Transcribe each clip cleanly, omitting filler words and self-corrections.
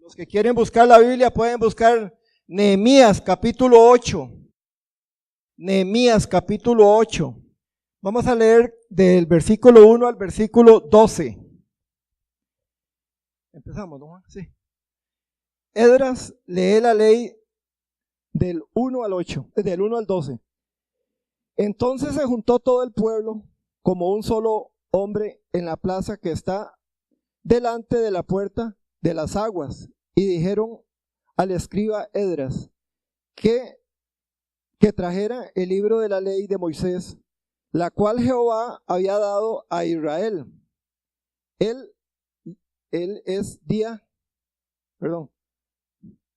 Los que quieren buscar la Biblia pueden buscar Nehemías capítulo 8. Nehemías capítulo 8. Vamos a leer del versículo 1 al versículo 12. Empezamos, ¿no, Juan? Sí. Esdras lee la ley del 1 al 8, del 1 al 12. Entonces se juntó todo el pueblo como un solo hombre en la plaza que está delante de la puerta de las aguas, y dijeron al escriba Esdras que trajera el libro de la ley de Moisés, la cual Jehová había dado a Israel.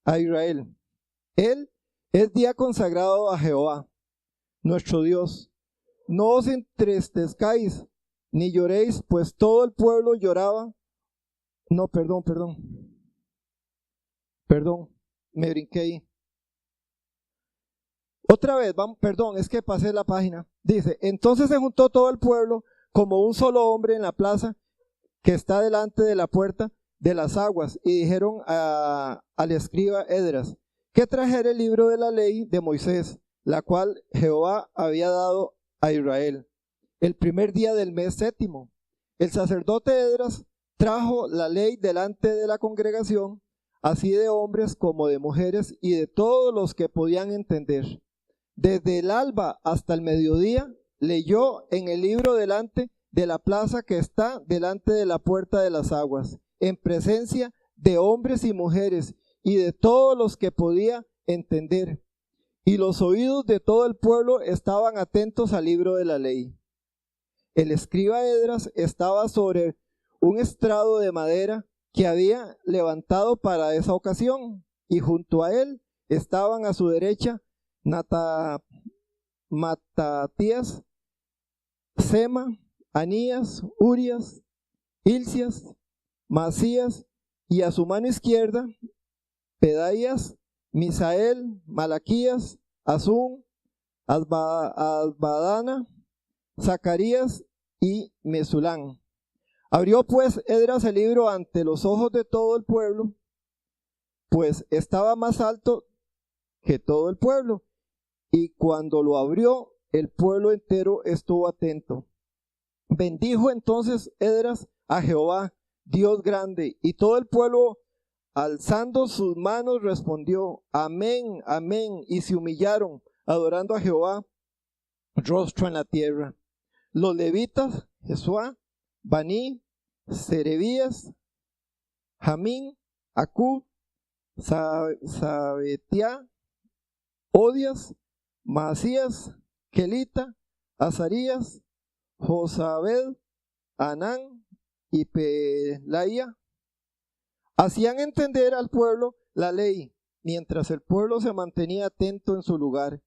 A Israel. Él es día consagrado a Jehová, nuestro Dios. No os entristezcáis, ni lloréis, pues todo el pueblo lloraba. No, perdón, me brinqué ahí. Otra vez, es que pasé la página. Dice, entonces se juntó todo el pueblo como un solo hombre en la plaza que está delante de la puerta de las aguas, y dijeron al escriba Esdras que trajera el libro de la ley de Moisés, la cual Jehová había dado a Israel. El primer día del mes séptimo, el sacerdote Esdras trajo la ley delante de la congregación, así de hombres como de mujeres y de todos los que podían entender. Desde el alba hasta el mediodía leyó en el libro delante de la plaza que está delante de la puerta de las aguas, en presencia de hombres y mujeres y de todos los que podía entender. Y los oídos de todo el pueblo estaban atentos al libro de la ley. El escriba Esdras estaba sobre un estrado de madera que había levantado para esa ocasión, y junto a él estaban a su derecha Matatías, Sema, Anías, Urias, Hilcias, Masías, y a su mano izquierda Pedaías, Misael, Malaquías, Azún, Azbadana, Zacarías y Mesulán. Abrió pues Esdras el libro ante los ojos de todo el pueblo, pues estaba más alto que todo el pueblo, y cuando lo abrió, el pueblo entero estuvo atento. Bendijo entonces Esdras a Jehová, Dios grande, y todo el pueblo, alzando sus manos, respondió, amén, amén, y se humillaron, adorando a Jehová, rostro en la tierra. Los levitas, Jesuá, Baní, Serebías, Jamín, Acub, Sabetiá, Odias, Masías, Kelita, Azarías, Josabed, Anán y Pelaía hacían entender al pueblo la ley, mientras el pueblo se mantenía atento en su lugar,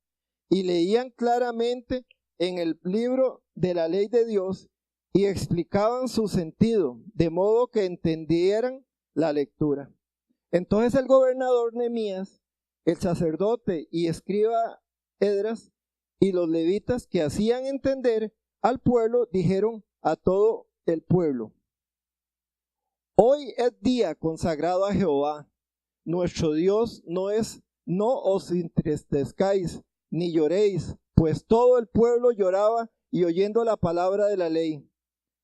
y leían claramente en el libro de la ley de Dios y explicaban su sentido, de modo que entendieran la lectura. Entonces el gobernador Nehemías, el sacerdote y escriba Esdras y los levitas que hacían entender al pueblo dijeron a todo el pueblo: hoy es día consagrado a Jehová, nuestro Dios. No os entristezcáis ni lloréis, pues todo el pueblo lloraba y oyendo la palabra de la ley.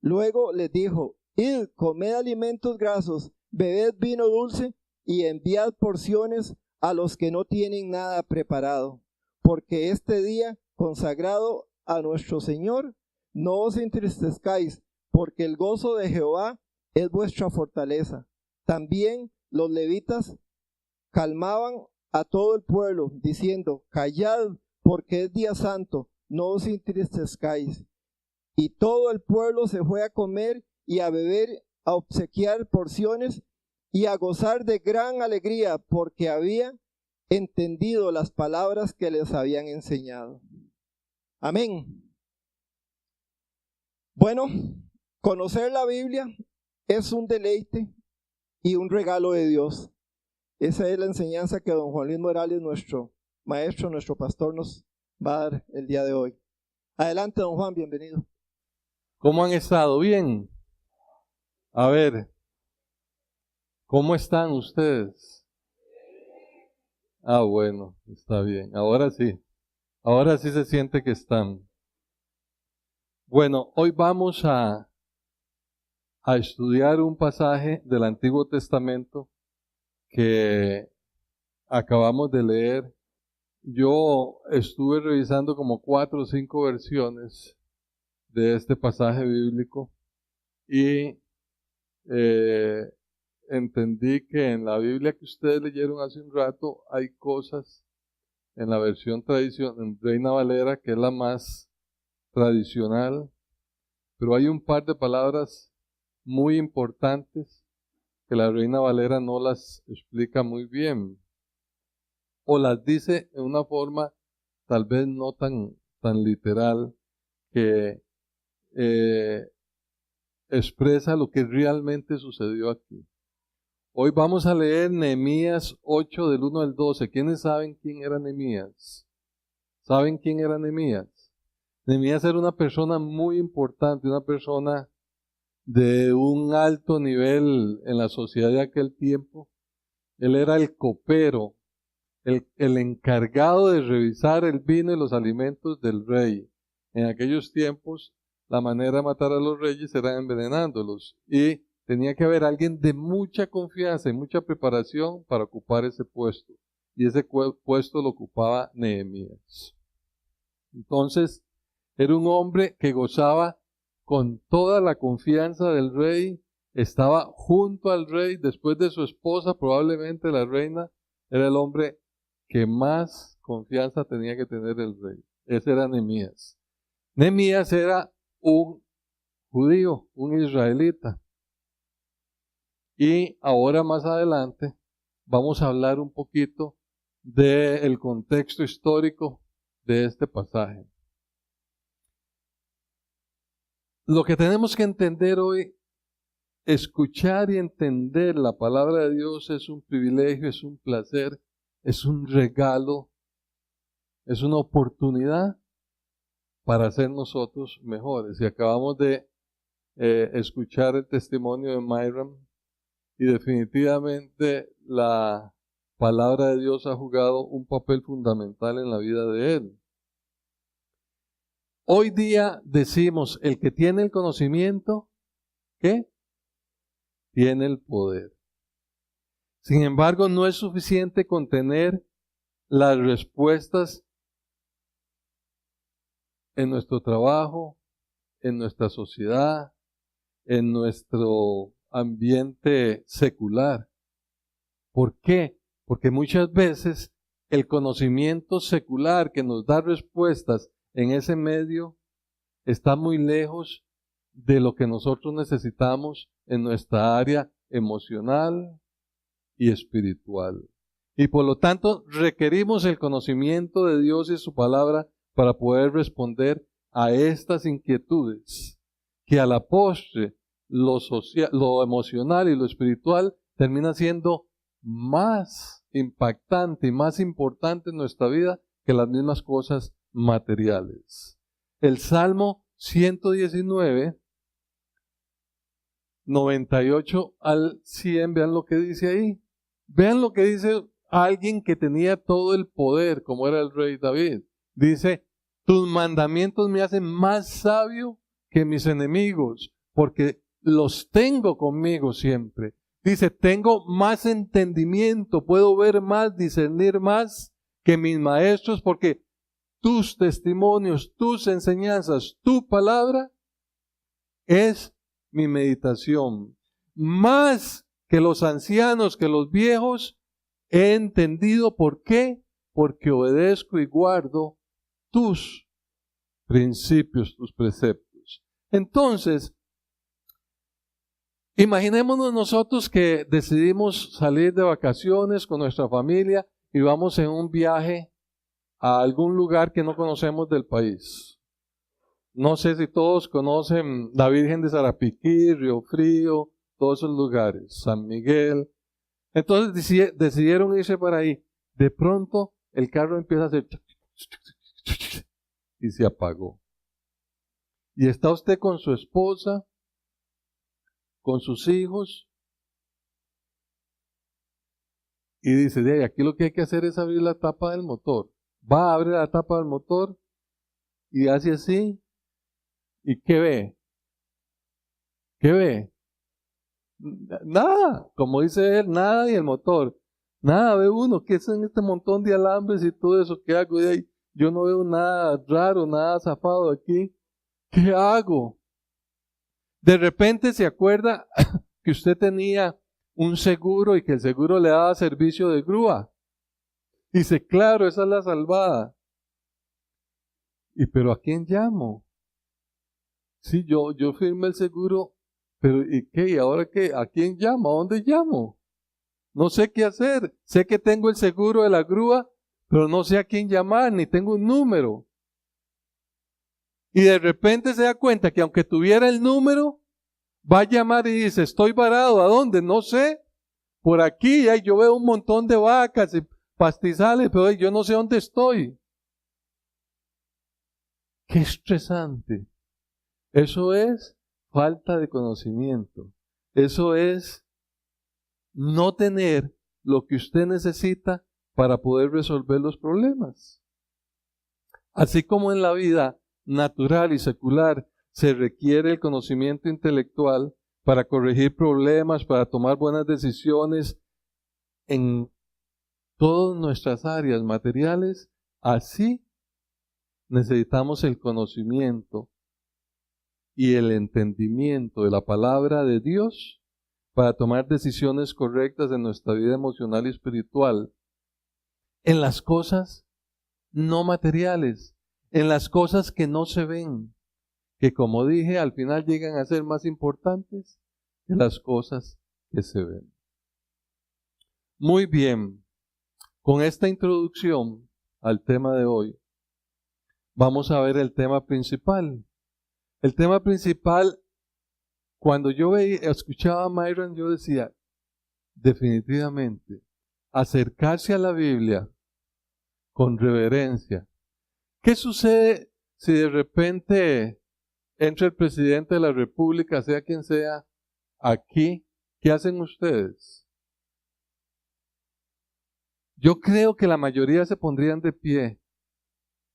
Luego les dijo: id, comed alimentos grasos, bebed vino dulce y enviad porciones a los que no tienen nada preparado, porque este día consagrado a nuestro Señor, no os entristezcáis, porque el gozo de Jehová es vuestra fortaleza. También los levitas calmaban a todo el pueblo, diciendo: callad, porque es día santo, no os entristezcáis. Y todo el pueblo se fue a comer y a beber, a obsequiar porciones y a gozar de gran alegría, porque había entendido las palabras que les habían enseñado. Amén. Bueno, conocer la Biblia es un deleite y un regalo de Dios. Esa es la enseñanza que don Juan Luis Morales, nuestro maestro, nuestro pastor, nos va a dar el día de hoy. Adelante, don Juan, bienvenido. ¿Cómo han estado? ¿Bien? A ver, ¿Cómo están ustedes? Ah, bueno, está bien. Ahora sí se siente que están. Bueno, hoy vamos a estudiar un pasaje del Antiguo Testamento que acabamos de leer. Yo estuve revisando como 4 o 5 versiones de este pasaje bíblico y entendí que en la Biblia que ustedes leyeron hace un rato hay cosas en la versión tradicional, en Reina Valera, que es la más tradicional, pero hay un par de palabras muy importantes que la Reina Valera no las explica muy bien, o las dice en una forma tal vez no tan literal, que eh, expresa lo que realmente sucedió aquí. Hoy vamos a leer Nehemías 8 del 1 al 12. ¿Quiénes saben quién era Nehemías? ¿Saben quién era Nehemías? Nehemías era una persona muy importante, una persona de un alto nivel en la sociedad de aquel tiempo. Él era el copero, el encargado de revisar el vino y los alimentos del rey. En aquellos tiempos, la manera de matar a los reyes era envenenándolos y tenía que haber alguien de mucha confianza y mucha preparación para ocupar ese puesto. Y ese puesto lo ocupaba Nehemías. Entonces, era un hombre que gozaba con toda la confianza del rey, estaba junto al rey, después de su esposa, probablemente la reina, era el hombre que más confianza tenía que tener el rey. Ese era Nehemías. Nehemías era un judío, un israelita. Y ahora más adelante vamos a hablar un poquito del contexto histórico de este pasaje. Lo que tenemos que entender hoy, escuchar y entender la palabra de Dios es un privilegio, es un placer, es un regalo, es una oportunidad para ser nosotros mejores. Y acabamos de escuchar el testimonio de Myram y definitivamente la palabra de Dios ha jugado un papel fundamental en la vida de él. Hoy día decimos, el que tiene el conocimiento, ¿qué? Tiene el poder. Sin embargo, no es suficiente con tener las respuestas en nuestro trabajo, en nuestra sociedad, en nuestro ambiente secular. ¿Por qué? Porque muchas veces el conocimiento secular que nos da respuestas en ese medio está muy lejos de lo que nosotros necesitamos en nuestra área emocional y espiritual. Y por lo tanto requerimos el conocimiento de Dios y su palabra para poder responder a estas inquietudes, que a la postre lo emocional y lo espiritual termina siendo más impactante y más importante en nuestra vida que las mismas cosas materiales. El Salmo 119, 98 al 100, vean lo que dice ahí. Vean lo que dice alguien que tenía todo el poder, como era el rey David. Dice, tus mandamientos me hacen más sabio que mis enemigos, porque los tengo conmigo siempre. Dice, tengo más entendimiento, puedo ver más, discernir más que mis maestros, porque tus testimonios, tus enseñanzas, tu palabra es mi meditación. Más que los ancianos, que los viejos, he entendido por qué, porque obedezco y guardo tus principios, tus preceptos. Entonces, imaginémonos nosotros que decidimos salir de vacaciones con nuestra familia y vamos en un viaje a algún lugar que no conocemos del país. No sé si todos conocen la Virgen de Sarapiquí, Río Frío, todos esos lugares, San Miguel. Entonces decidieron irse para ahí. De pronto el carro empieza a hacer y se apagó. Y está usted con su esposa, con sus hijos, y dice, de ahí, aquí lo que hay que hacer es abrir la tapa del motor. Va a abrir la tapa del motor y hace así. ¿Y qué ve? ¿Qué ve? Nada, como dice él, nada y el motor. Nada, ve uno, ¿qué es en este montón de alambres y todo eso? ¿Qué hago? De ahí, yo no veo nada raro, nada zafado aquí. ¿Qué hago? De repente se acuerda que usted tenía un seguro y que el seguro le daba servicio de grúa. Dice, claro, esa es la salvada. ¿Y pero a quién llamo? Sí, yo firmé el seguro, pero ¿y qué? ¿Y ahora qué? ¿A quién llamo? ¿A dónde llamo? No sé qué hacer. Sé que tengo el seguro de la grúa, pero no sé a quién llamar, ni tengo un número. Y de repente se da cuenta que aunque tuviera el número, va a llamar y dice, estoy varado, ¿a dónde? No sé. Por aquí, ay, yo veo un montón de vacas y pastizales, pero yo no sé dónde estoy. Qué estresante. Eso es falta de conocimiento. Eso es no tener lo que usted necesita para poder resolver los problemas. Así como en la vida natural y secular se requiere el conocimiento intelectual para corregir problemas, para tomar buenas decisiones en todas nuestras áreas materiales, así necesitamos el conocimiento y el entendimiento de la palabra de Dios para tomar decisiones correctas en nuestra vida emocional y espiritual, en las cosas no materiales, en las cosas que no se ven, que como dije, al final llegan a ser más importantes que las cosas que se ven. Muy bien, con esta introducción al tema de hoy, vamos a ver el tema principal. El tema principal, cuando yo escuchaba a Myron, yo decía, definitivamente, acercarse a la Biblia con reverencia. ¿Qué sucede si de repente entra el presidente de la República, sea quien sea, aquí? ¿Qué hacen ustedes? Yo creo que la mayoría se pondrían de pie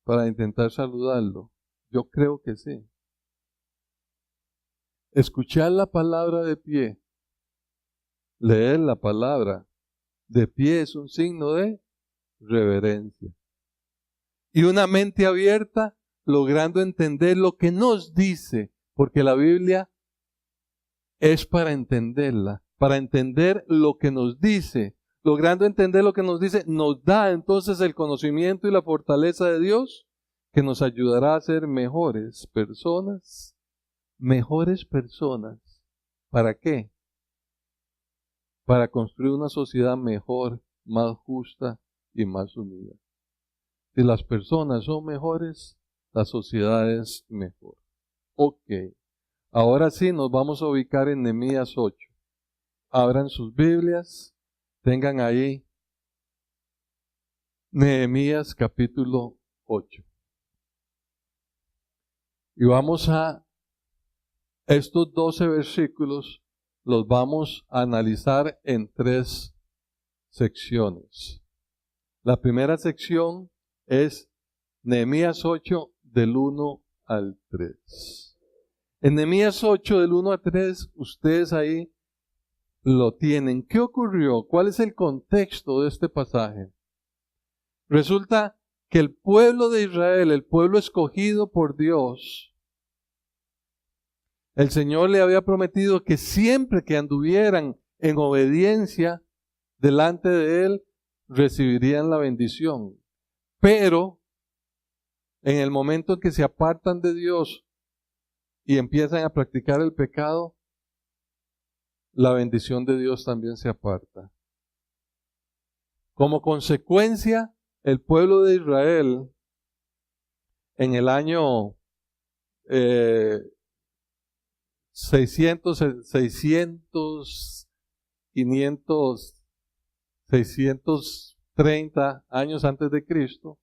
para intentar saludarlo. Yo creo que sí. Escuchar la palabra de pie, leer la palabra de pie es un signo de reverencia. Y una mente abierta, logrando entender lo que nos dice, porque la Biblia es para entenderla, para entender lo que nos dice. Logrando entender lo que nos dice, nos da entonces el conocimiento y la fortaleza de Dios que nos ayudará a ser mejores personas. Mejores personas. ¿Para qué? Para construir una sociedad mejor, más justa y más unida. Si las personas son mejores, la sociedad es mejor. Ok. Ahora sí nos vamos a ubicar en Nehemías 8. Abran sus Biblias, tengan ahí Nehemías capítulo 8. Y vamos a estos 12 versículos, los vamos a analizar en 3 secciones. La primera sección es Nehemías 8 del 1 al 3. En Nehemías 8 del 1 al 3, ustedes ahí lo tienen. ¿Qué ocurrió? ¿Cuál es el contexto de este pasaje? Resulta que el pueblo de Israel, el pueblo escogido por Dios, el Señor le había prometido que siempre que anduvieran en obediencia delante de Él, recibirían la bendición. Pero en el momento en que se apartan de Dios y empiezan a practicar el pecado, la bendición de Dios también se aparta. Como consecuencia, el pueblo de Israel en el año 630 años antes de Cristo,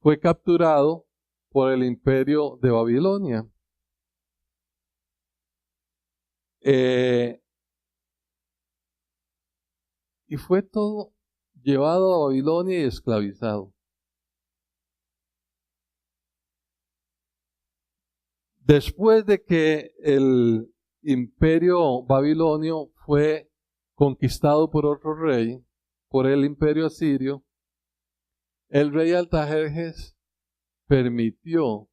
fue capturado por el imperio de Babilonia. Y fue todo llevado a Babilonia y esclavizado. Después de que el imperio babilonio fue conquistado por otro rey, por el imperio asirio, el rey Artajerjes permitió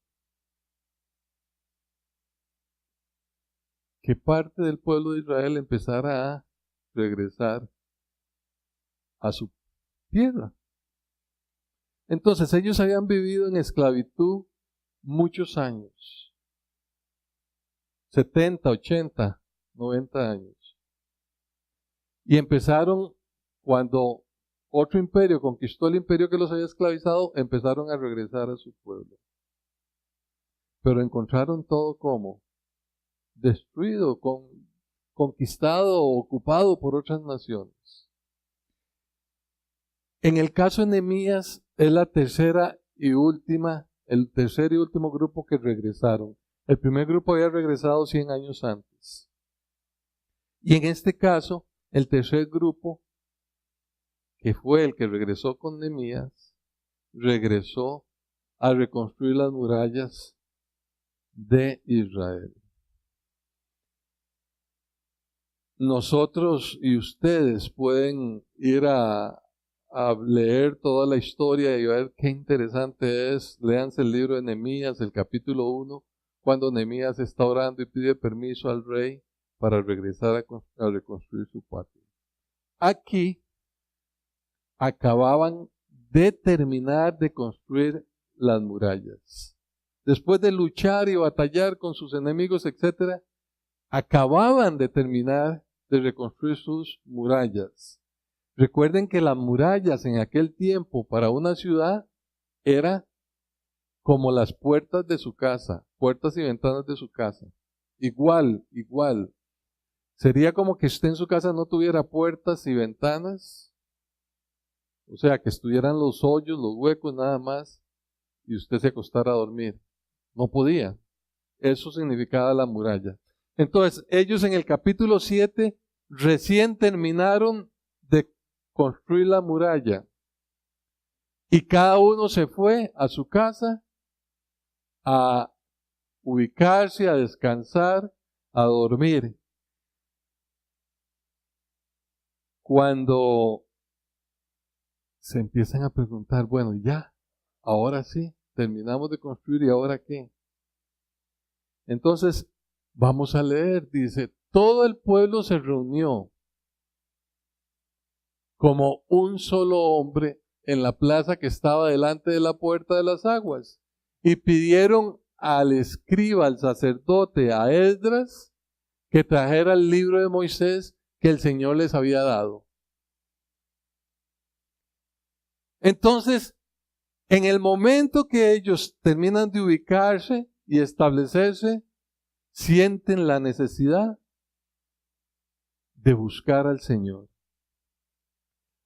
que parte del pueblo de Israel empezara a regresar a su tierra. Entonces ellos habían vivido en esclavitud muchos años. 70, 80, 90 años. Y empezaron, cuando otro imperio conquistó el imperio que los había esclavizado, empezaron a regresar a su pueblo. Pero encontraron todo como destruido, conquistado o ocupado por otras naciones. En el caso de Nehemías es el tercer y último grupo que regresaron. El primer grupo había regresado 100 años antes. Y en este caso, el tercer grupo, que fue el que regresó con Nehemías, regresó a reconstruir las murallas de Israel. Nosotros y ustedes pueden ir a leer toda la historia y ver qué interesante es. Léanse el libro de Nehemías, el capítulo 1, cuando Nehemías está orando y pide permiso al rey para regresar a reconstruir su patria. Aquí acababan de terminar de construir las murallas. Después de luchar y batallar con sus enemigos, etc., acababan de terminar de reconstruir sus murallas. Recuerden que las murallas en aquel tiempo para una ciudad era como las puertas de su casa, puertas y ventanas de su casa. Igual. Sería como que usted en su casa no tuviera puertas y ventanas, o sea, que estuvieran los hoyos, los huecos nada más, y usted se acostara a dormir. No podía. Eso significaba la muralla. Entonces, ellos en el capítulo 7 recién terminaron de construir la muralla. Y cada uno se fue a su casa a ubicarse, a descansar, a dormir. Cuando se empiezan a preguntar, bueno, ya, ahora sí, terminamos de construir, ¿y ahora qué? Entonces, vamos a leer, dice, todo el pueblo se reunió como un solo hombre en la plaza que estaba delante de la puerta de las aguas, y pidieron al escriba, al sacerdote, a Esdras, que trajera el libro de Moisés que el Señor les había dado. Entonces, en el momento que ellos terminan de ubicarse y establecerse, sienten la necesidad de buscar al Señor.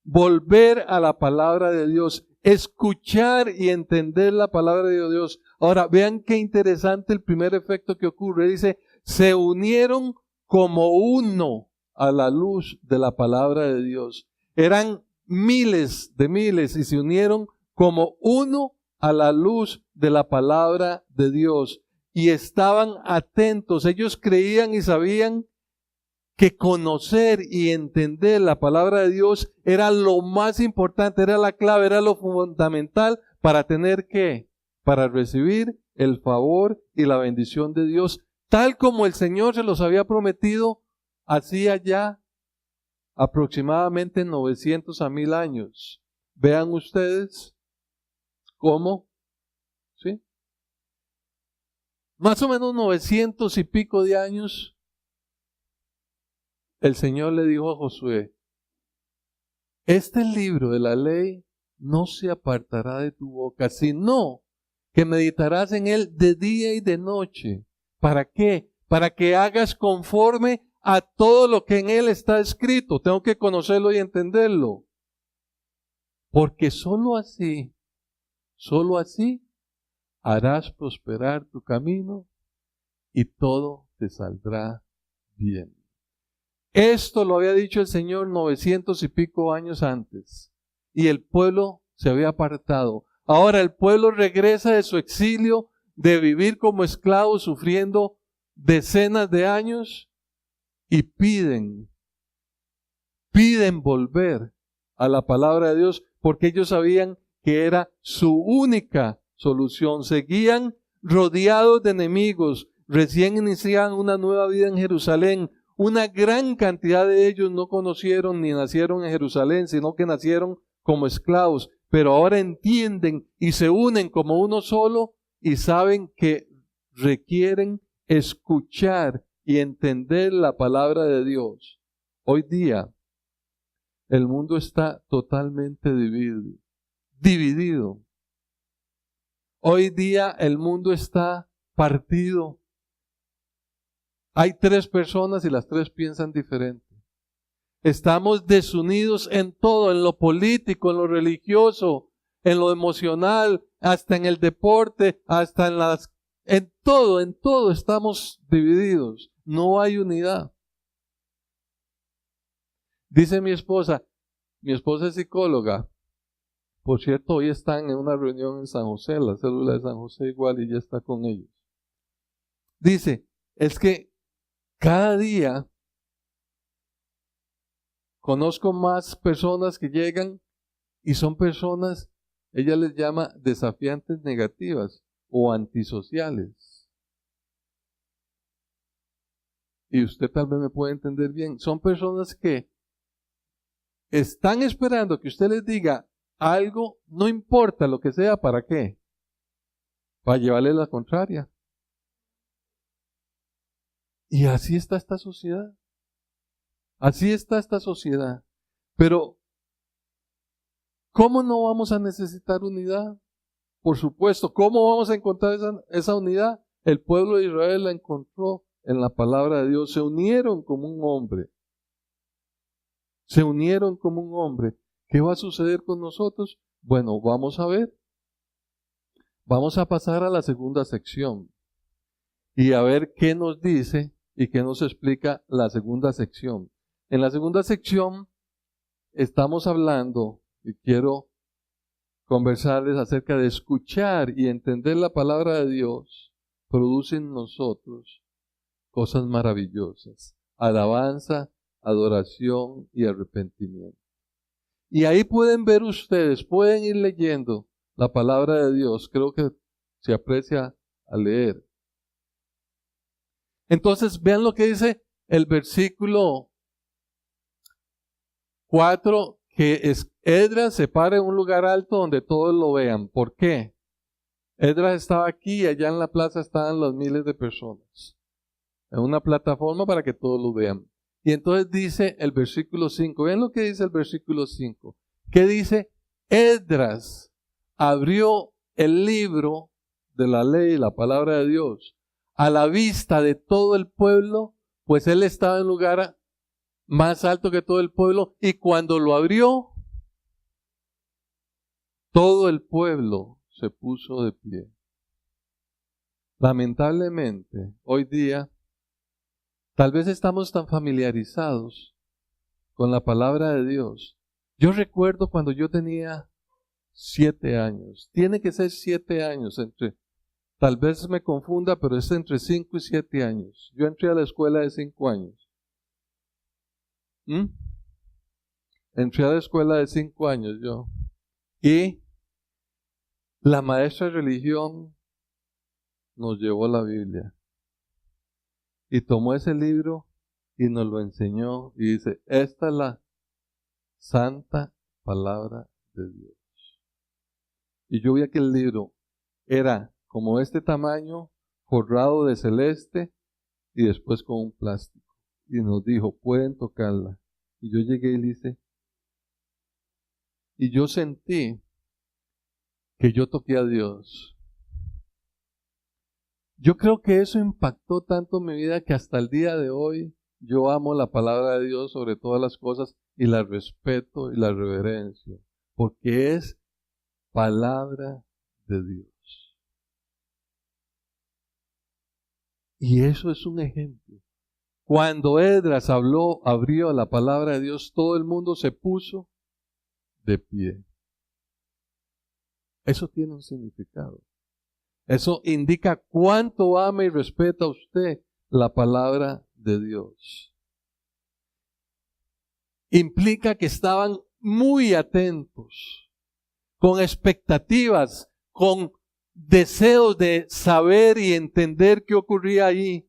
Volver a la palabra de Dios, escuchar y entender la palabra de Dios. Ahora, vean qué interesante el primer efecto que ocurre. Dice, se unieron como uno a la luz de la palabra de Dios. Eran miles y se unieron como uno a la luz de la palabra de Dios. Y estaban atentos. Ellos creían y sabían que conocer y entender la palabra de Dios era lo más importante, era la clave, era lo fundamental para tener ¿qué? Para recibir el favor y la bendición de Dios, tal como el Señor se los había prometido hacía ya aproximadamente 900 a 1000 años. Vean ustedes cómo, ¿sí? Más o menos 900 y pico de años, el Señor le dijo a Josué, este libro de la ley no se apartará de tu boca, sino que meditarás en él de día y de noche. ¿Para qué? Para que hagas conforme a todo lo que en él está escrito. Tengo que conocerlo y entenderlo. Porque sólo así harás prosperar tu camino y todo te saldrá bien. Esto lo había dicho el Señor 900 y pico años antes. y el pueblo se había apartado. Ahora el pueblo regresa de su exilio, de vivir como esclavos, sufriendo decenas de años, y piden volver a la palabra de Dios, porque ellos sabían que era su única solución. Seguían rodeados de enemigos, recién iniciaban una nueva vida en Jerusalén. Una gran cantidad de ellos no conocieron ni nacieron en Jerusalén, sino que nacieron como esclavos, pero ahora entienden y se unen como uno solo y saben que requieren escuchar y entender la palabra de Dios. Hoy día el mundo está totalmente dividido. Hoy día el mundo está partido. Hay 3 personas y las 3 piensan diferente. Estamos desunidos en todo, en lo político, en lo religioso, en lo emocional, hasta en el deporte, hasta en todo estamos divididos. No hay unidad. Dice mi esposa es psicóloga. Por cierto, hoy están en una reunión en San José, la célula de San José igual, y ya está con ellos. Dice, es que cada día conozco más personas que llegan y son personas, ella les llama desafiantes negativas o antisociales. Y usted tal vez me puede entender bien. Son personas que están esperando que usted les diga algo, no importa lo que sea, ¿para qué? Para llevarle la contraria. Y así está esta sociedad. Así está esta sociedad. Pero, ¿cómo no vamos a necesitar unidad? Por supuesto, ¿cómo vamos a encontrar esa unidad? El pueblo de Israel la encontró en la palabra de Dios. Se unieron como un hombre. Se unieron como un hombre. ¿Qué va a suceder con nosotros? Bueno, vamos a ver. Vamos a pasar a la segunda sección y a ver qué nos dice y qué nos explica la segunda sección. En la segunda sección estamos hablando, y quiero conversarles acerca de escuchar y entender la palabra de Dios, produce en nosotros cosas maravillosas, alabanza, adoración y arrepentimiento. Y ahí pueden ver ustedes, pueden ir leyendo la palabra de Dios, creo que se aprecia al leer. Entonces vean lo que dice el versículo 4, que Esdras se para en un lugar alto donde todos lo vean. ¿Por qué? Esdras estaba aquí y allá en la plaza estaban los miles de personas. En una plataforma para que todos lo vean. Y entonces dice el versículo 5, vean lo que dice el versículo 5, que dice, Esdras abrió el libro de la ley, la palabra de Dios, a la vista de todo el pueblo, pues él estaba en lugar más alto que todo el pueblo, y cuando lo abrió, todo el pueblo se puso de pie. Lamentablemente, hoy día, tal vez estamos tan familiarizados con la palabra de Dios. Yo recuerdo cuando yo tenía 7 años, tiene que ser 7 años, tal vez me confunda, pero es entre 5 y 7 años. Yo entré a la escuela de 5 años. Entré a la escuela de 5 años yo. Y la maestra de religión nos llevó la Biblia. Y tomó ese libro y nos lo enseñó. Y dice, esta es la santa palabra de Dios. Y yo vi que el libro era como este tamaño, forrado de celeste y después con un plástico. Y nos dijo, pueden tocarla. Y yo llegué y le hice. Y yo sentí que yo toqué a Dios. Yo creo que eso impactó tanto mi vida que hasta el día de hoy yo amo la palabra de Dios sobre todas las cosas y la respeto y la reverencio, porque es palabra de Dios. Y eso es un ejemplo. Cuando Esdras abrió la palabra de Dios, todo el mundo se puso de pie. Eso tiene un significado. Eso indica cuánto ama y respeta usted la palabra de Dios. Implica que estaban muy atentos, con expectativas, con deseos de saber y entender qué ocurría ahí.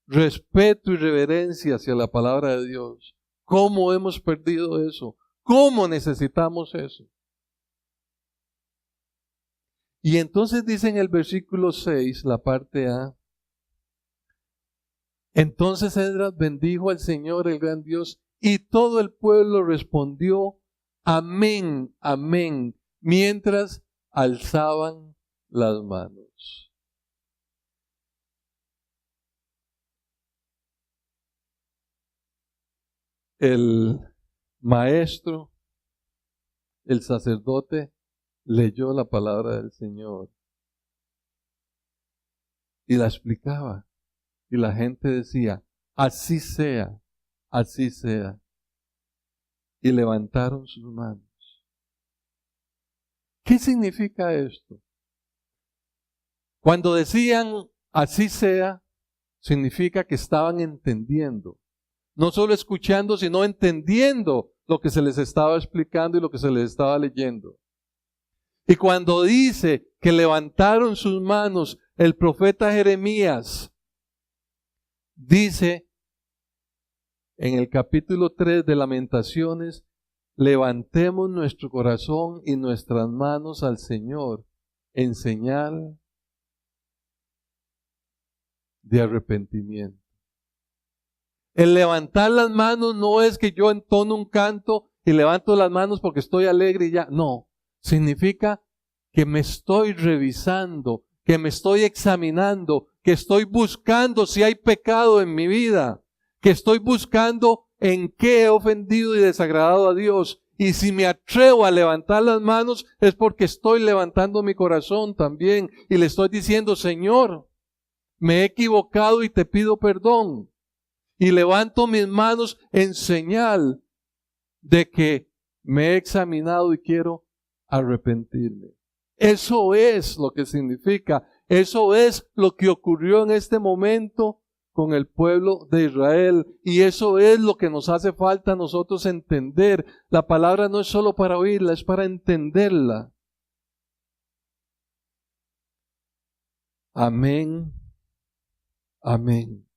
Respeto y reverencia hacia la palabra de Dios. ¿Cómo hemos perdido eso? ¿Cómo necesitamos eso? Y entonces dice en el versículo 6, la parte A, entonces Esdras bendijo al Señor, el gran Dios, y todo el pueblo respondió, amén, amén, mientras alzaban las manos. El maestro, el sacerdote, leyó la palabra del Señor y la explicaba. Y la gente decía, así sea, así sea. Y levantaron sus manos. ¿Qué significa esto? Cuando decían, así sea, significa que estaban entendiendo. No solo escuchando, sino entendiendo lo que se les estaba explicando y lo que se les estaba leyendo. Y cuando dice que levantaron sus manos, el profeta Jeremías dice en el capítulo 3 de Lamentaciones, levantemos nuestro corazón y nuestras manos al Señor en señal de arrepentimiento. El levantar las manos no es que yo entono un canto y levanto las manos porque estoy alegre y ya. No, significa que me estoy revisando, que me estoy examinando, que estoy buscando si hay pecado en mi vida, que estoy buscando en qué he ofendido y desagradado a Dios. Y si me atrevo a levantar las manos es porque estoy levantando mi corazón también y le estoy diciendo, Señor, me he equivocado y te pido perdón. Y levanto mis manos en señal de que me he examinado y quiero arrepentirme. Eso es lo que significa, eso es lo que ocurrió en este momento con el pueblo de Israel. Y eso es lo que nos hace falta a nosotros entender. La palabra no es solo para oírla, es para entenderla. Amén. Amén.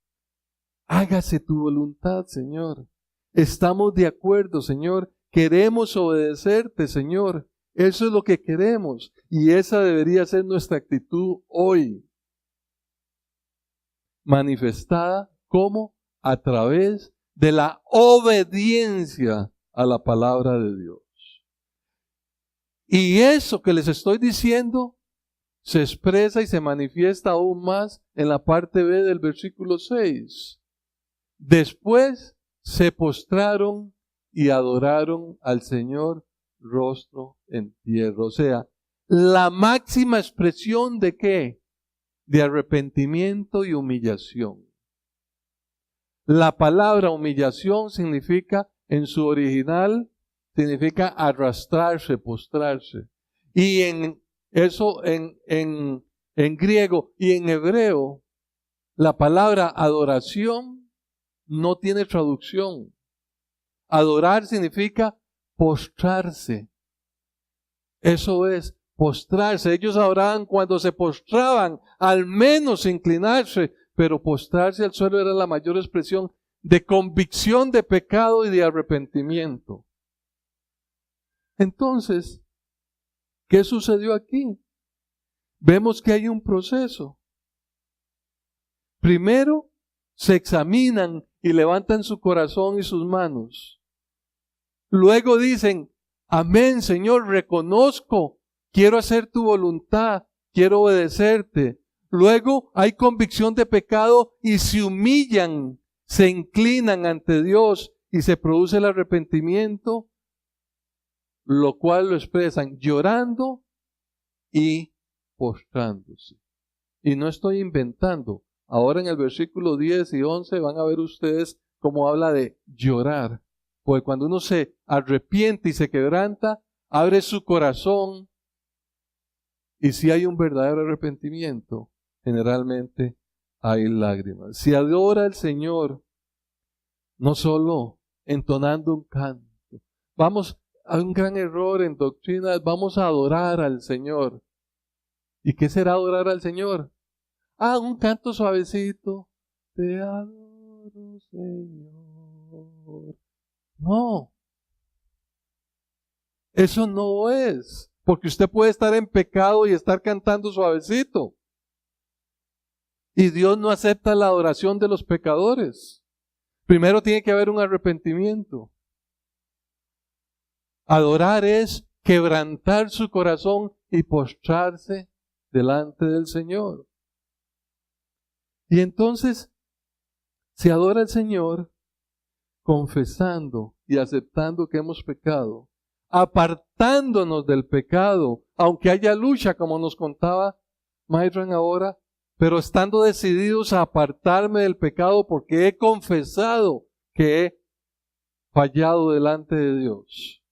Hágase tu voluntad, Señor. Estamos de acuerdo, Señor. Queremos obedecerte, Señor. Eso es lo que queremos. Y esa debería ser nuestra actitud hoy. Manifestada como a través de la obediencia a la palabra de Dios. Y eso que les estoy diciendo se expresa y se manifiesta aún más en la parte B del versículo 6. Después se postraron y adoraron al Señor rostro en tierra. O sea, la máxima expresión de ¿qué? De arrepentimiento y humillación. La palabra humillación significa, en su original, significa arrastrarse, postrarse. Y en eso, en griego y en hebreo, la palabra adoración no tiene traducción. Adorar significa postrarse. Eso es, postrarse. Ellos adoraban cuando se postraban, al menos inclinarse, pero postrarse al suelo era la mayor expresión de convicción de pecado y de arrepentimiento. Entonces, ¿qué sucedió aquí? Vemos que hay un proceso. Primero, se examinan y levantan su corazón y sus manos. Luego dicen, amén, Señor, reconozco, quiero hacer tu voluntad, quiero obedecerte. Luego hay convicción de pecado y se humillan, se inclinan ante Dios y se produce el arrepentimiento, lo cual lo expresan llorando y postrándose. Y no estoy inventando. Ahora en el versículo 10 y 11 van a ver ustedes cómo habla de llorar. Porque cuando uno se arrepiente y se quebranta, abre su corazón. Y si hay un verdadero arrepentimiento, generalmente hay lágrimas. Si adora al Señor, no solo entonando un canto. Vamos a un gran error en doctrina, vamos a adorar al Señor. ¿Y qué será adorar al Señor? Un canto suavecito. Te adoro, Señor. No. Eso no es. Porque usted puede estar en pecado y estar cantando suavecito. Y Dios no acepta la adoración de los pecadores. Primero tiene que haber un arrepentimiento. Adorar es quebrantar su corazón y postrarse delante del Señor. Y entonces se adora al Señor confesando y aceptando que hemos pecado, apartándonos del pecado, aunque haya lucha, como nos contaba Myron ahora, pero estando decididos a apartarme del pecado porque he confesado que he fallado delante de Dios.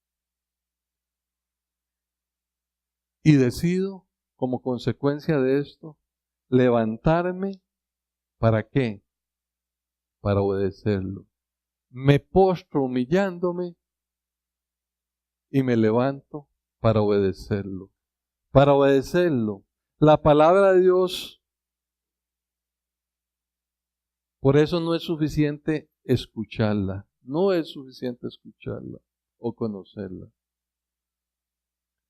Y decido, como consecuencia de esto, levantarme. ¿Para qué? Para obedecerlo. Me postro humillándome y me levanto para obedecerlo. Para obedecerlo. La palabra de Dios, por eso no es suficiente escucharla. No es suficiente escucharla o conocerla.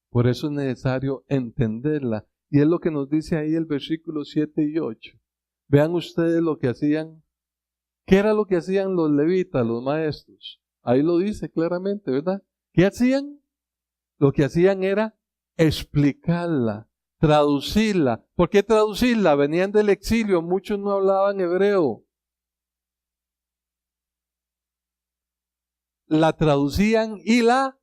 Por eso es necesario entenderla. Y es lo que nos dice ahí el versículo 7 y 8. Vean ustedes lo que hacían. ¿Qué era lo que hacían los levitas, los maestros? Ahí lo dice claramente, ¿verdad? ¿Qué hacían? Lo que hacían era explicarla, traducirla. ¿Por qué traducirla? Venían del exilio, muchos no hablaban hebreo. La traducían y la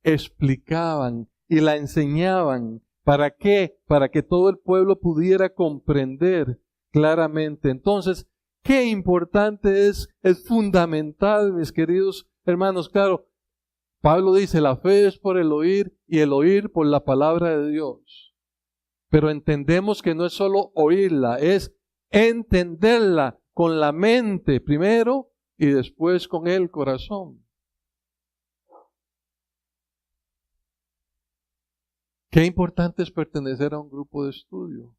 explicaban y la enseñaban. ¿Para qué? Para que todo el pueblo pudiera comprender claramente. Entonces, qué importante es fundamental, mis queridos hermanos. Claro, Pablo dice, la fe es por el oír y el oír por la palabra de Dios. Pero entendemos que no es solo oírla, es entenderla con la mente primero y después con el corazón. Qué importante es pertenecer a un grupo de estudio.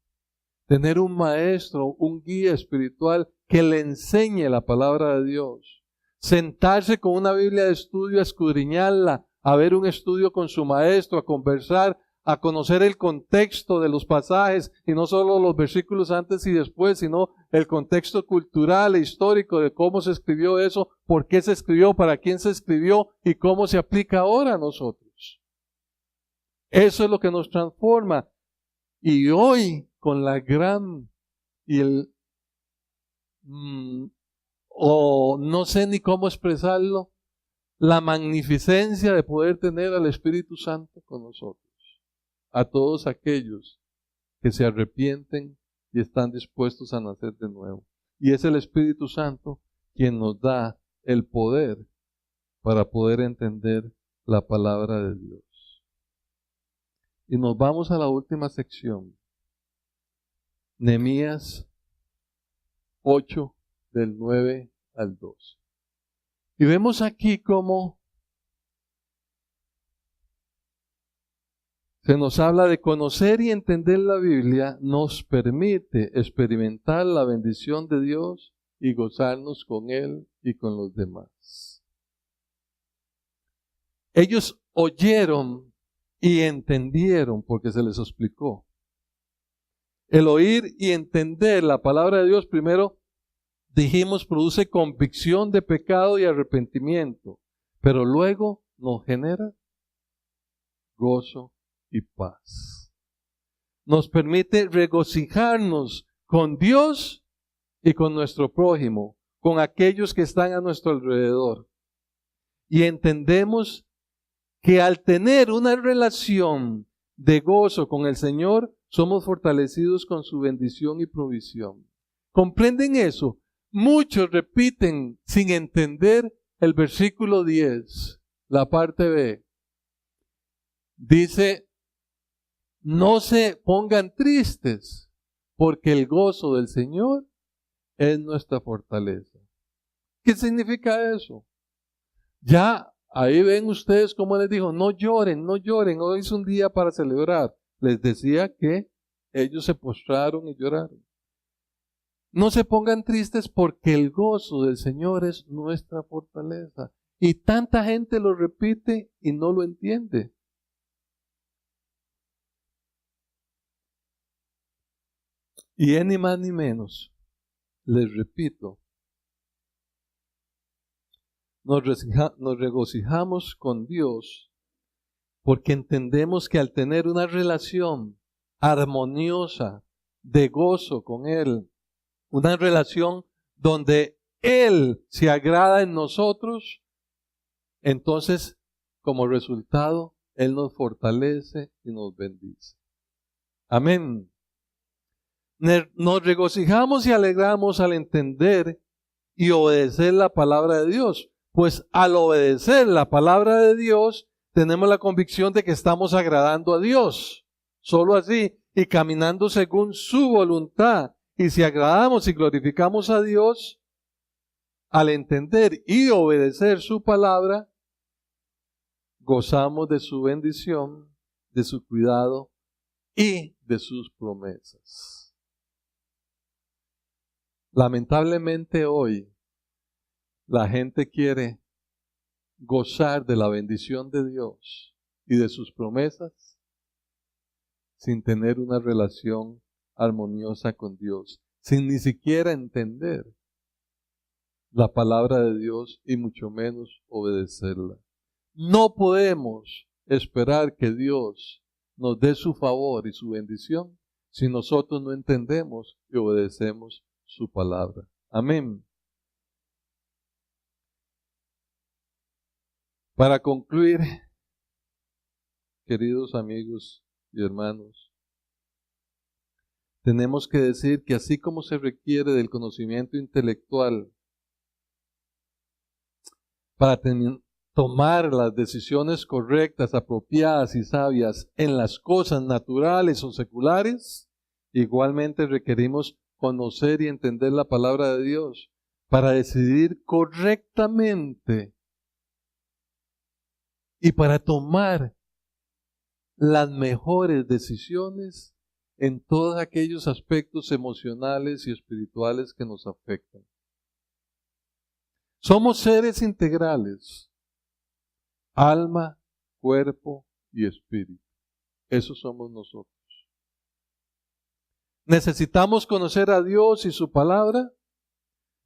Tener un maestro, un guía espiritual que le enseñe la palabra de Dios. Sentarse con una Biblia de estudio, a escudriñarla, a ver un estudio con su maestro, a conversar, a conocer el contexto de los pasajes, y no solo los versículos antes y después, sino el contexto cultural e histórico de cómo se escribió eso, por qué se escribió, para quién se escribió y cómo se aplica ahora a nosotros. Eso es lo que nos transforma. Y hoy, con la gran no sé ni cómo expresarlo, la magnificencia de poder tener al Espíritu Santo con nosotros, a todos aquellos que se arrepienten y están dispuestos a nacer de nuevo. Y es el Espíritu Santo quien nos da el poder para poder entender la palabra de Dios. Y nos vamos a la última sección. Nehemías 8, del 9 al 12. Y vemos aquí cómo se nos habla de conocer y entender la Biblia, nos permite experimentar la bendición de Dios y gozarnos con Él y con los demás. Ellos oyeron y entendieron porque se les explicó. El oír y entender la palabra de Dios, primero dijimos, produce convicción de pecado y arrepentimiento, pero luego nos genera gozo y paz. Nos permite regocijarnos con Dios y con nuestro prójimo, con aquellos que están a nuestro alrededor. Y entendemos que al tener una relación de gozo con el Señor, somos fortalecidos con su bendición y provisión. ¿Comprenden eso? Muchos repiten sin entender el versículo 10, la parte B, dice, no se pongan tristes, porque el gozo del Señor es nuestra fortaleza. ¿Qué significa eso? Ya ahí ven ustedes cómo les dijo, no lloren, no lloren, hoy es un día para celebrar. Les decía que ellos se postraron y lloraron. No se pongan tristes porque el gozo del Señor es nuestra fortaleza. Y tanta gente lo repite y no lo entiende. Y es ni más ni menos, les repito, nos regocijamos con Dios porque entendemos que al tener una relación armoniosa de gozo con Él, una relación donde Él se agrada en nosotros, entonces como resultado Él nos fortalece y nos bendice. Amén. Nos regocijamos y alegramos al entender y obedecer la palabra de Dios. Pues al obedecer la palabra de Dios, tenemos la convicción de que estamos agradando a Dios. Solo así, y caminando según su voluntad. Y si agradamos y glorificamos a Dios, al entender y obedecer su palabra, gozamos de su bendición, de su cuidado y de sus promesas. Lamentablemente hoy, la gente quiere gozar de la bendición de Dios y de sus promesas sin tener una relación armoniosa con Dios, sin ni siquiera entender la palabra de Dios y mucho menos obedecerla. No podemos esperar que Dios nos dé su favor y su bendición si nosotros no entendemos y obedecemos su palabra. Amén. Para concluir, queridos amigos y hermanos, tenemos que decir que así como se requiere del conocimiento intelectual para tomar las decisiones correctas, apropiadas y sabias en las cosas naturales o seculares, igualmente requerimos conocer y entender la palabra de Dios para decidir correctamente y para tomar las mejores decisiones en todos aquellos aspectos emocionales y espirituales que nos afectan. Somos seres integrales, alma, cuerpo y espíritu. Eso somos nosotros. Necesitamos conocer a Dios y su palabra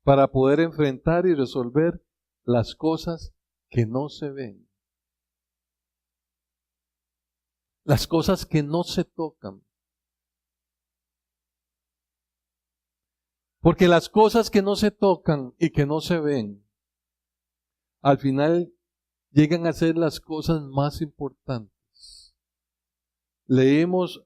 para poder enfrentar y resolver las cosas que no se ven. Las cosas que no se tocan. Porque las cosas que no se tocan y que no se ven, al final llegan a ser las cosas más importantes. Leemos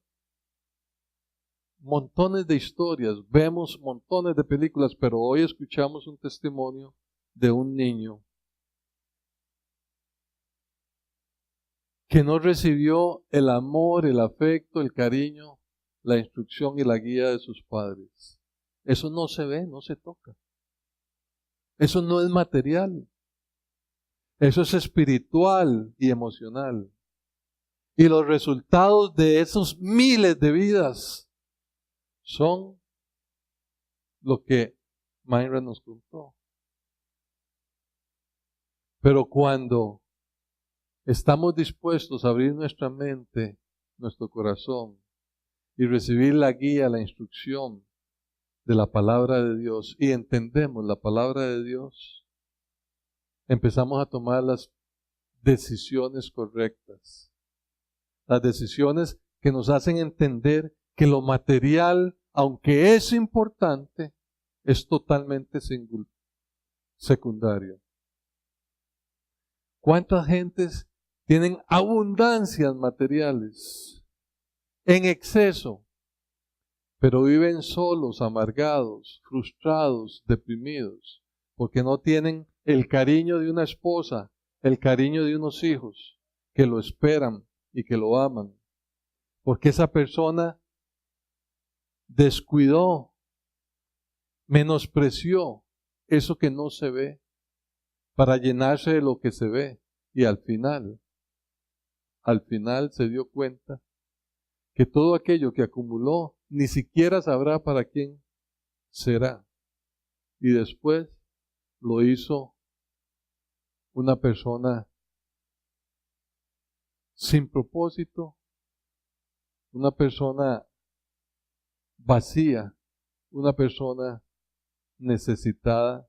montones de historias, vemos montones de películas, pero hoy escuchamos un testimonio de un niño que no recibió el amor, el afecto, el cariño, la instrucción y la guía de sus padres. Eso no se ve, no se toca. Eso no es material. Eso es espiritual y emocional. Y los resultados de esos miles de vidas son lo que Mayra nos contó. Pero cuando estamos dispuestos a abrir nuestra mente, nuestro corazón y recibir la guía, la instrucción de la palabra de Dios y entendemos la palabra de Dios, empezamos a tomar las decisiones correctas. Las decisiones que nos hacen entender que lo material, aunque es importante, es totalmente secundario. ¿Cuántas gentes tienen abundancias materiales en exceso, pero viven solos, amargados, frustrados, deprimidos, porque no tienen el cariño de una esposa, el cariño de unos hijos que lo esperan y que lo aman. Porque esa persona descuidó, menospreció eso que no se ve para llenarse de lo que se ve. Y al final se dio cuenta que todo aquello que acumuló ni siquiera sabrá para quién será. Y después lo hizo una persona sin propósito, una persona vacía, una persona necesitada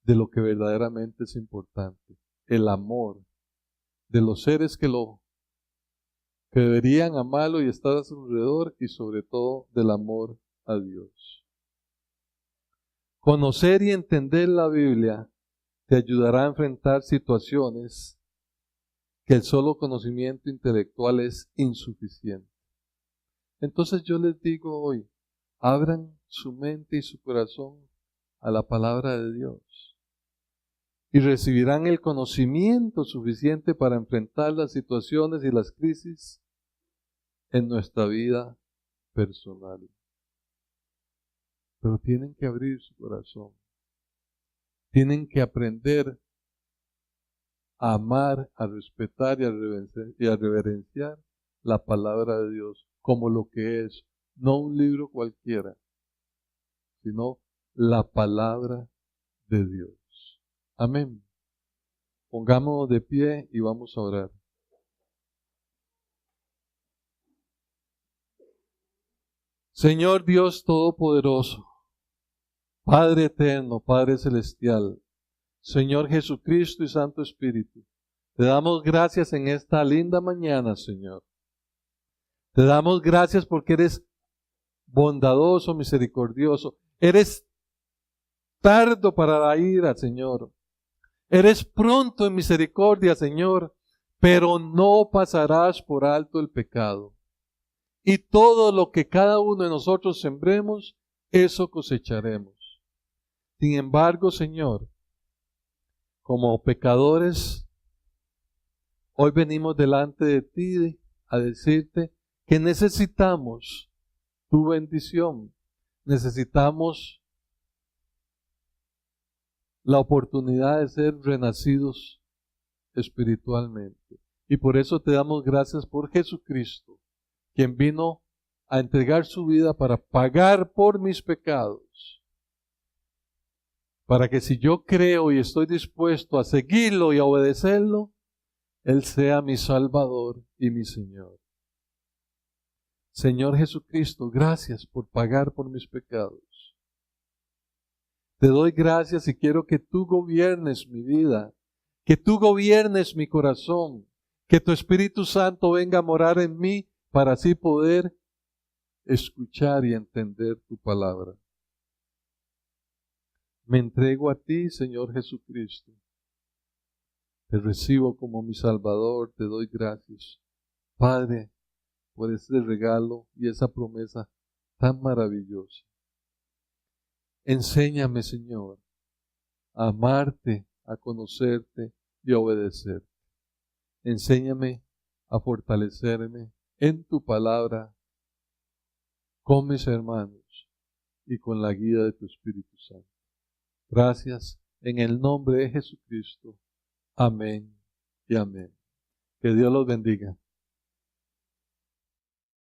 de lo que verdaderamente es importante, el amor de los seres que deberían amarlo y estar a su alrededor, y sobre todo del amor a Dios. Conocer y entender la Biblia te ayudará a enfrentar situaciones que el solo conocimiento intelectual es insuficiente. Entonces yo les digo hoy, abran su mente y su corazón a la palabra de Dios y recibirán el conocimiento suficiente para enfrentar las situaciones y las crisis en nuestra vida personal. Pero tienen que abrir su corazón. Tienen que aprender a amar, a respetar y a reverenciar la palabra de Dios como lo que es, no un libro cualquiera, sino la palabra de Dios. Amén. Pongámonos de pie y vamos a orar. Señor Dios Todopoderoso, Padre eterno, Padre celestial, Señor Jesucristo y Santo Espíritu, te damos gracias en esta linda mañana, Señor. Te damos gracias porque eres bondadoso, misericordioso. Eres tardo para la ira, Señor. Eres pronto en misericordia, Señor, pero no pasarás por alto el pecado. Y todo lo que cada uno de nosotros sembremos, eso cosecharemos. Sin embargo, Señor, como pecadores, hoy venimos delante de ti a decirte que necesitamos tu bendición. Necesitamos la oportunidad de ser renacidos espiritualmente. Y por eso te damos gracias por Jesucristo, quien vino a entregar su vida para pagar por mis pecados. Para que si yo creo y estoy dispuesto a seguirlo y a obedecerlo, Él sea mi Salvador y mi Señor. Señor Jesucristo, gracias por pagar por mis pecados. Te doy gracias y quiero que tú gobiernes mi vida, que tú gobiernes mi corazón, que tu Espíritu Santo venga a morar en mí para así poder escuchar y entender tu palabra. Me entrego a ti, Señor Jesucristo. Te recibo como mi Salvador, te doy gracias, Padre, por ese regalo y esa promesa tan maravillosa. Enséñame, Señor, a amarte, a conocerte y a obedecerte. Enséñame a fortalecerme en tu palabra, con mis hermanos y con la guía de tu Espíritu Santo. Gracias en el nombre de Jesucristo. Amén y amén. Que Dios los bendiga.